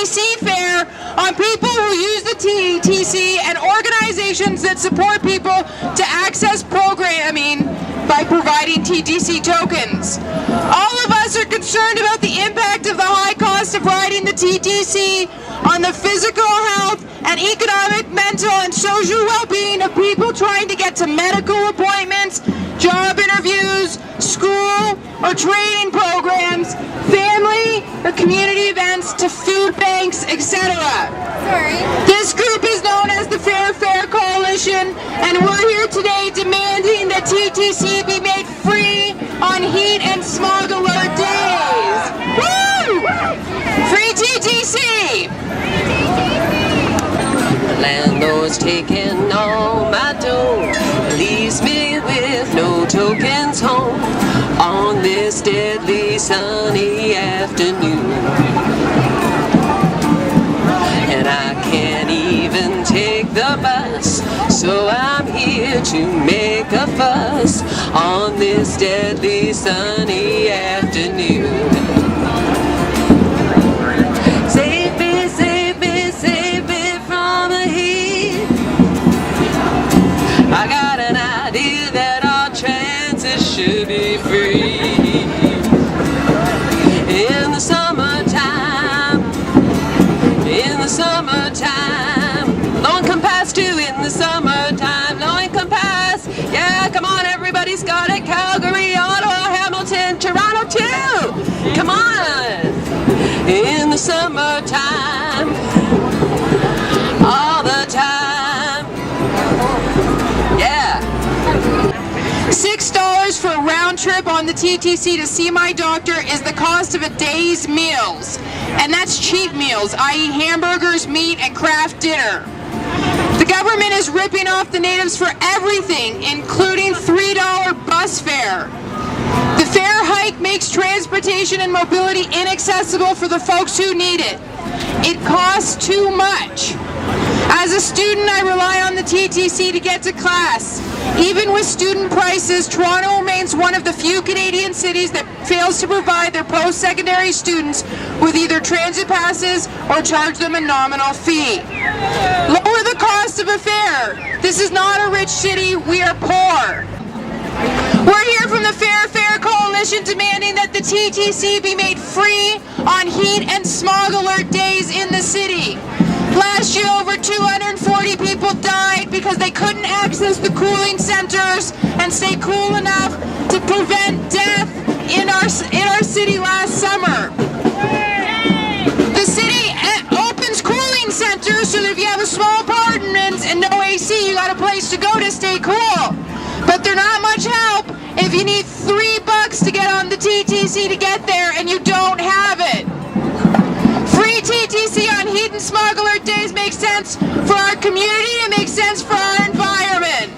TTC fare on people who use the TTC and organizations that support people to access programming by providing TTC tokens. All of us are concerned about the impact of the high cost of riding the TTC on the physical health and economic, mental, and social well-being of people trying to get to medical appointments, job interviews, school or training programs, family or community events, to food banks, etc. This group is known as the Fair Coalition, and we're here today demanding that TTC be made free on heat and smog alert days. Woo! Free TTC! The landlord's taking all my dough, leaves me with no tokens home on this deadly sunny afternoon. And I can't even take the bus, so I'm here to make a fuss on this deadly sunny afternoon. Save me, save me, save me from the heat. I got an idea that our chances should be free. In the summertime, in the summertime, low income pass too. In the summertime, low income pass. Yeah, come on, everybody's got it. Calgary, Ottawa, Hamilton, Toronto too. Come on. In the summertime, all the time. Yeah. $6 for a round trip on the TTC to see my doctor is the cost of a day's meals. And that's cheap meals, i.e. hamburgers, meat, and craft dinner. The government is ripping off the natives for everything, including $3 bus fare. The fare hike makes transportation and mobility inaccessible for the folks who need it. It costs too much. As a student, I rely on the TTC to get to class. Even with student prices, Toronto remains one of the few Canadian cities that fails to provide their post-secondary students with either transit passes or charge them a nominal fee. Lower the cost of a fare. This is not a rich city, we are poor. We're here from the Fair Coalition demanding that the TTC be made free on heat and smog alert days in the city. Last year, over 240 people died because they couldn't access the cooling centers and stay cool enough to prevent death in our city last summer. The city opens cooling centers so that if you have a small apartment and no AC, you got a place to go to stay cool. But they're not much help if you need $3 to get on the TTC to get there and you don't have it. Free TTC on heat and smog alert days makes sense for our community, it makes sense for our environment.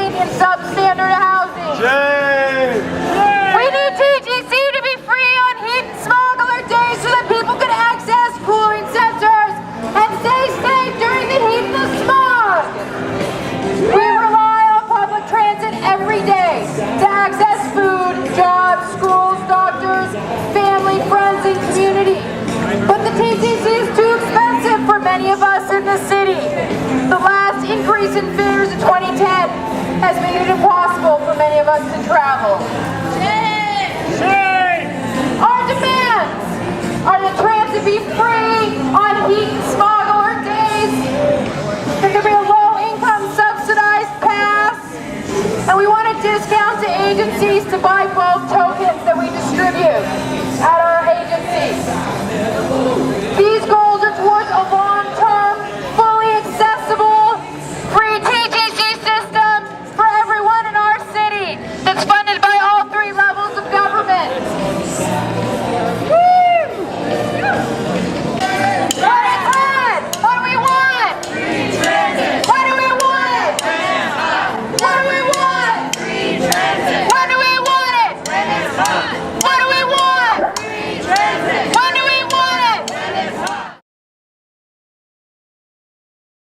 living in substandard housing. We need TTC to be free on heat and smog alert days so that people can access cooling centers and stay safe during the heat and the smog. We rely on public transit every day to access food, jobs, schools, doctors, family, friends, and community. But the TTC is too expensive for many of us in the city. The last increase in fares in 2010 has made it impossible for many of us to travel. Our demands are that transit be free on heat and smog alert days, that there be a low-income subsidized pass, and we want a discount to agencies to buy bulk tokens that we distribute at our agencies.